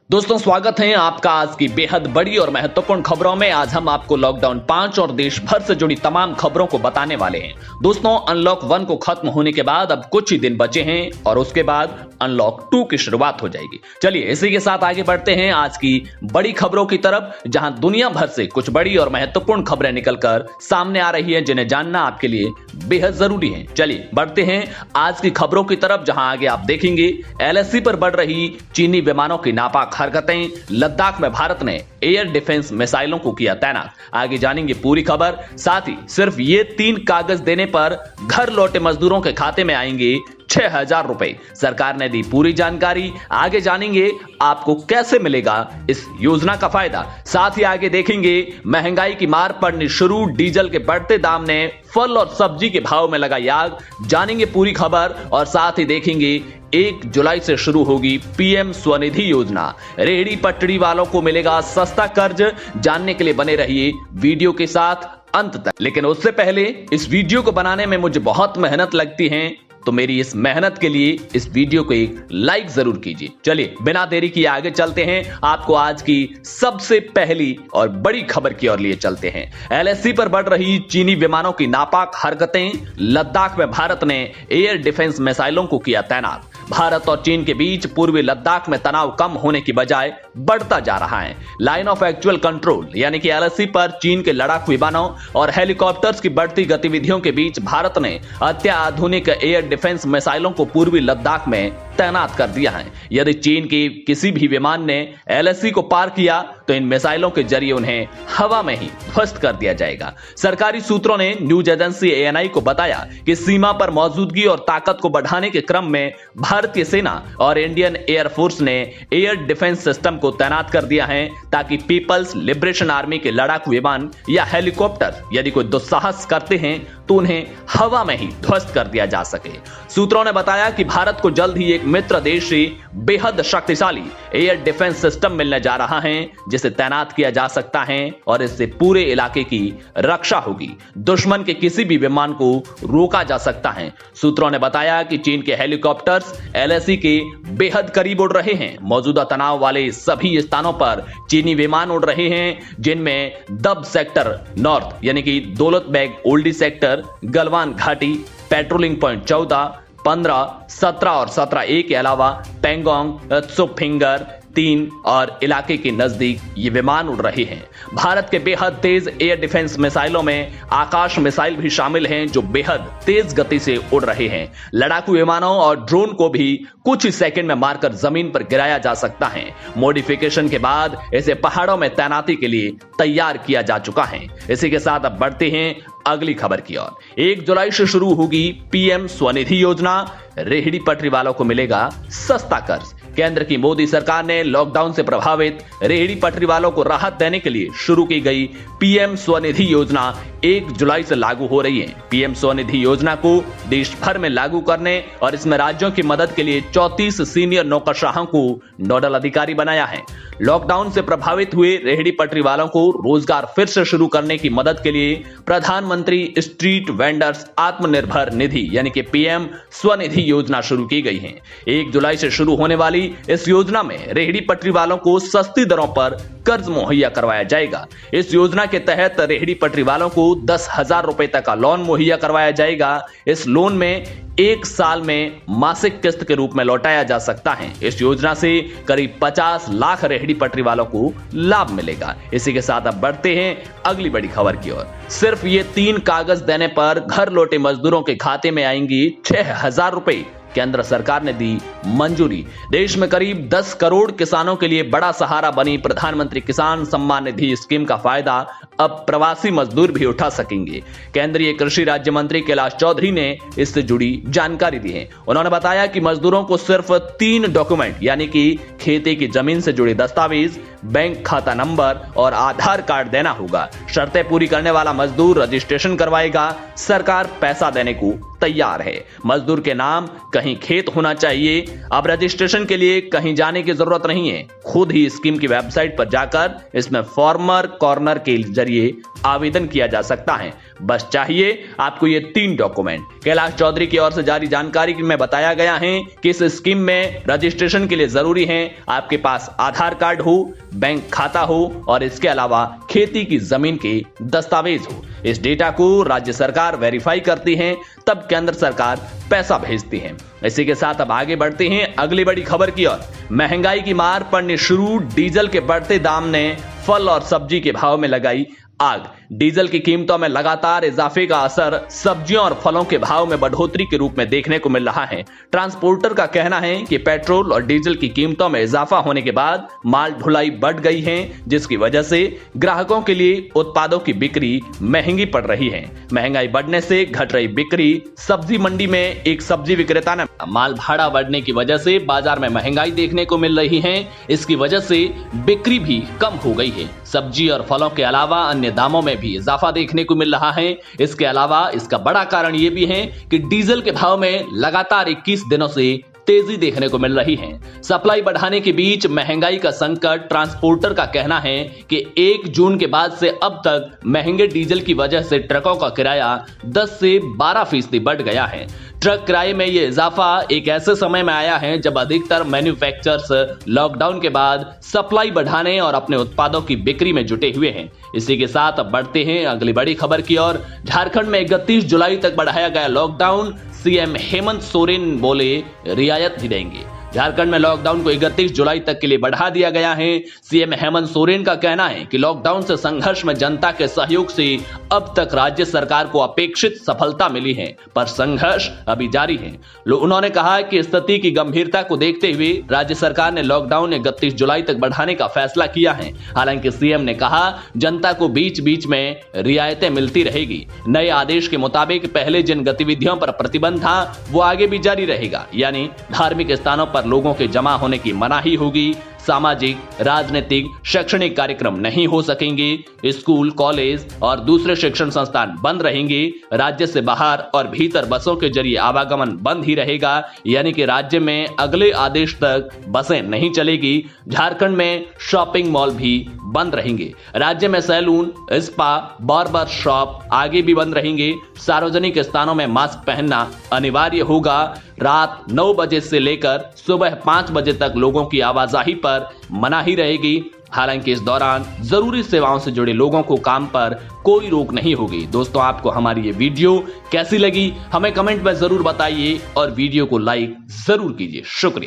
दोस्तों स्वागत है आपका आज की बेहद बड़ी और महत्वपूर्ण खबरों में। आज हम आपको लॉकडाउन 5 और देश भर से जुड़ी तमाम खबरों को बताने वाले हैं। दोस्तों अनलॉक 1 को खत्म होने के बाद अब कुछ ही दिन बचे हैं और उसके बाद अनलॉक 2 की शुरुआत हो जाएगी। चलिए इसी के साथ आगे बढ़ते हैं आज की बड़ी खबरों की तरफ, जहां दुनिया भर से कुछ बड़ी और महत्वपूर्ण खबरें निकलकर सामने आ रही है जिन्हें जानना आपके लिए बेहद जरूरी है। चलिए बढ़ते हैं आज की खबरों की तरफ, जहां आगे आप देखेंगे एलएसी पर बढ़ रही चीनी विमानों की नापाक हरकतें, लद्दाख में भारत ने एयर डिफेंस मिसाइलों को किया तैनात। आगे जानेंगे पूरी खबर। साथ ही सिर्फ ये 3 कागज देने पर घर लौटे मजदूरों के खाते में आएंगे 6,000 रुपए। सरकार ने दी पूरी जानकारी। आगे जानेंगे आपको कैसे मिलेगा इस योजना का फायदा। साथ ही आगे देखेंगे महंगाई की मार पड़नी शुरू, डीजल के बढ़ते दाम ने फल और सब्जी के भाव में लगाई आग। जानेंगे पूरी खबर और साथ ही देखेंगे 1 जुलाई से शुरू होगी पीएम स्वनिधि योजना। रेहड़ी पटरी वालों को मिलेगा सस्ता कर्ज। जानने के लिए बने रहिए वीडियो के साथ अंत तक। लेकिन उससे पहले इस वीडियो को बनाने में मुझे बहुत मेहनत लगती है, तो मेरी इस मेहनत के लिए इस वीडियो को एक लाइक जरूर कीजिए। चलिए बिना देरी किए आगे चलते हैं, आपको आज की सबसे पहली और बड़ी खबर की ओर लिए चलते हैं। एलएसी पर बढ़ रही चीनी विमानों की नापाक हरकतें, लद्दाख में भारत ने एयर डिफेंस मिसाइलों को किया तैनात। भारत और चीन के बीच पूर्वी लद्दाख में तनाव कम होने की बजाय बढ़ता जा रहा है। लाइन ऑफ एक्चुअल कंट्रोल यानी कि एलएसी पर चीन के लड़ाकू विमानों और हेलीकॉप्टर्स की बढ़ती गतिविधियों के बीच भारत ने अत्याधुनिक एयर डिफेंस मिसाइलों को पूर्वी लद्दाख में तैनात कर दिया है। यदि चीन के किसी भी विमान ने एलएसी को पार किया तो इन मिसाइलों के जरिए उन्हें हवा में ही ध्वस्त कर दिया जाएगा। सरकारी सूत्रों ने न्यूज एजेंसी एएनआई को बताया कि सीमा पर मौजूदगी और ताकत को बढ़ाने के क्रम में भारतीय सेना और इंडियन एयरफोर्स ने एयर डिफेंस सिस्टम को तैनात कर दिया है, ताकि पीपल्स लिबरेशन आर्मी के लड़ाकू विमान या हेलीकॉप्टर यदि कोई दुस्साहस करते हैं तो उन्हें हवा में ही ध्वस्त कर दिया जा सके। सूत्रों ने बताया कि भारत को जल्द ही एक मित्र देश से बेहद शक्तिशाली एयर डिफेंस सिस्टम मिलने जा रहा है, जिसे तैनात किया जा सकता है और इससे पूरे इलाके की रक्षा होगी। दुश्मन के किसी भी विमान को रोका जा सकता है। सूत्रों ने बताया कि चीन के हेलीकॉप्टर्स एलएसी के बेहद करीब उड़ रहे हैं। मौजूदा तनाव वाले सभी स्थानों पर चीनी विमान उड़ रहे हैं, जिनमें दब सेक्टर नॉर्थ यानी कि दौलत बेग ओल्डी सेक्टर, गलवान घाटी, पेट्रोलिंग पॉइंट 14, 15, 17 और 17A के अलावा पेंगोंग, त्सुफिंगर 3 और इलाके के नजदीक ये विमान उड़ रहे हैं। भारत के बेहद तेज एयर डिफेंस मिसाइलों में आकाश मिसाइल भी शामिल हैं, जो बेहद तेज गति से उड़ रहे हैं। लड़ाकू विमानों और ड्रोन को भी कुछ ही सेकंड में मारकर जमीन पर गिराया जा सकता है। मॉडिफिकेशन के बाद इसे पहाड़ों में तैनाती के लिए तैयार किया जा चुका है। इसी के साथ अब बढ़ते हैं अगली खबर की ओर। 1 जुलाई से शुरू होगी पीएम स्वनिधि योजना। रेहड़ी पटरी वालों को मिलेगा सस्ता कर्ज। केंद्र की मोदी सरकार ने लॉकडाउन से प्रभावित रेहड़ी पटरी वालों को राहत देने के लिए शुरू की गई पीएम स्वनिधि योजना 1 जुलाई से लागू हो रही है। पीएम स्वनिधि योजना को देश भर में लागू करने और इसमें राज्यों की मदद के लिए 34 सीनियर नौकरशाहों को नोडल अधिकारी बनाया है। लॉकडाउन से प्रभावित हुए रेहड़ी पटरी वालों को रोजगार फिर से शुरू करने की मदद के लिए प्रधानमंत्री स्ट्रीट वेंडर्स आत्मनिर्भर निधि यानी कि पीएम स्वनिधि योजना शुरू की गई है। 1 जुलाई से शुरू होने वाली इस योजना में रेहड़ी पटरी वालों को सस्ती दरों पर कर्ज मुहैया करवाया जाएगा। इस योजना के तहत रेहड़ी पटरी वालों को 10,000 रुपए तक का लोन मुहैया करवाया जाएगा। इस लोन में 1 साल में मासिक किस्त के रूप में लौटाया जा सकता है। इस योजना से करीब 50 लाख रेहड़ी पटरी वालों को लाभ मिलेगा। इसी के साथ अब बढ़ते हैं अगली बड़ी खबर की ओर। सिर्फ ये 3 कागज देने पर घर लौटे मजदूरों के खाते में आएंगी 6,000 रुपए। केंद्र सरकार ने दी मंजूरी। देश में करीब 10 करोड़ किसानों के लिए बड़ा सहारा बनी प्रधानमंत्री किसान सम्मान निधि स्कीम का फायदा अब प्रवासी मजदूर भी उठा सकेंगे। केंद्रीय कृषि राज्य मंत्री कैलाश चौधरी ने इससे जुड़ी जानकारी दी है। उन्होंने बताया कि मजदूरों को सिर्फ 3 डॉक्यूमेंट यानी कि खेती की जमीन से जुड़े दस्तावेज, बैंक खाता नंबर और आधार कार्ड देना होगा। शर्तें पूरी करने वाला मजदूर रजिस्ट्रेशन करवाएगा। सरकार पैसा देने को तैयार है। मजदूर के नाम कहीं खेत होना चाहिए। अब रजिस्ट्रेशन के लिए कहीं जाने की जरूरत नहीं है। खुद ही स्कीम की वेबसाइट पर जाकर इसमें फार्मर कॉर्नर के जरिए आवेदन किया जा सकता है। बस चाहिए आपको ये 3 डॉक्यूमेंट। कैलाश चौधरी की ओर से जारी जानकारी में बताया गया है कि इस स्कीम में रजिस्ट्रेशन के लिए जरूरी है आपके पास आधार कार्ड हो, बैंक खाता हो और इसके अलावा खेती की जमीन के दस्तावेज हो। इस डेटा को राज्य सरकार वेरीफाई करती है, तब केंद्र सरकार पैसा भेजती है। इसी के साथ अब आगे बढ़ते हैं अगली बड़ी खबर की ओर। महंगाई की मार पड़नी शुरू, डीजल के बढ़ते दाम ने फल और सब्जी के भाव में लगाई आग। डीजल की कीमतों में लगातार इजाफे का असर सब्जियों और फलों के भाव में बढ़ोतरी के रूप में देखने को मिल रहा है। ट्रांसपोर्टर का कहना है कि पेट्रोल और डीजल की कीमतों में इजाफा होने के बाद माल ढुलाई बढ़ गई है, जिसकी वजह से ग्राहकों के लिए उत्पादों की बिक्री महंगी पड़ रही है। महंगाई बढ़ने से घट रही बिक्री। सब्जी मंडी में एक सब्जी विक्रेता ने माल भाड़ा बढ़ने की वजह से बाजार में महंगाई देखने को मिल रही है, इसकी वजह से बिक्री भी कम हो गई है। सब्जी और फलों के अलावा अन्य दामों में भी इजाफा देखने को मिल रहा है। इसके अलावा इसका बड़ा कारण यह भी है कि डीजल के भाव में लगातार 21 दिनों से तेजी देखने को मिल रही है। सप्लाई बढ़ाने के बीच महंगाई का संकट। ट्रांसपोर्टर का कहना है कि 1 जून के बाद से अब तक महंगे डीजल की वजह से ट्रकों का किराया 10 से 12% बढ़ गया है। ट्रक किराए में यह इजाफा एक ऐसे समय में आया है जब अधिकतर मैन्युफैक्चरर्स लॉकडाउन के बाद सप्लाई बढ़ाने और अपने उत्पादों की बिक्री में जुटे हुए हैं। इसी के साथ अब बढ़ते हैं अगली बड़ी खबर की ओर। झारखंड में 31 जुलाई तक बढ़ाया गया लॉकडाउन। सीएम हेमंत सोरेन बोले रियायत ही देंगे। झारखंड में लॉकडाउन को 31 जुलाई तक के लिए बढ़ा दिया गया है। सीएम हेमंत सोरेन का कहना है कि लॉकडाउन से संघर्ष में जनता के सहयोग से अब तक राज्य सरकार को अपेक्षित सफलता मिली है, पर संघर्ष अभी जारी है। उन्होंने कहा कि स्थिति की गंभीरता को देखते हुए राज्य सरकार ने लॉकडाउन 31 जुलाई तक बढ़ाने का फैसला किया है। हालांकि सीएम ने कहा जनता को बीच बीच में रियायतें मिलती रहेगी। नए आदेश के मुताबिक पहले जिन गतिविधियों पर प्रतिबंध था वो आगे भी जारी रहेगा, यानी धार्मिक स्थानों पर लोगों के जमा होने की मनाही होगी। सामाजिक, राजनीतिक, शैक्षणिक कार्यक्रम नहीं हो सकेंगे। स्कूल, कॉलेज और दूसरे शिक्षण संस्थान बंद रहेंगे। राज्य से बाहर और भीतर बसों के जरिए आवागमन बंद ही रहेगा, यानी कि राज्य में अगले आदेश तक बसें नहीं चलेगी। झारखंड में शॉपिंग मॉल भी बंद रहेंगे। राज्य में सैलून, स्पा, बार्बर शॉप आगे भी बंद रहेंगे। सार्वजनिक स्थानों में मास्क पहनना अनिवार्य होगा। रात 9 बजे से लेकर सुबह 5 बजे तक लोगों की आवाजाही पर मनाही रहेगी। हालांकि इस दौरान जरूरी सेवाओं से जुड़े लोगों को काम पर कोई रोक नहीं होगी। दोस्तों, आपको हमारी ये वीडियो कैसी लगी हमें कमेंट में जरूर बताइए और वीडियो को लाइक जरूर कीजिए। शुक्रिया।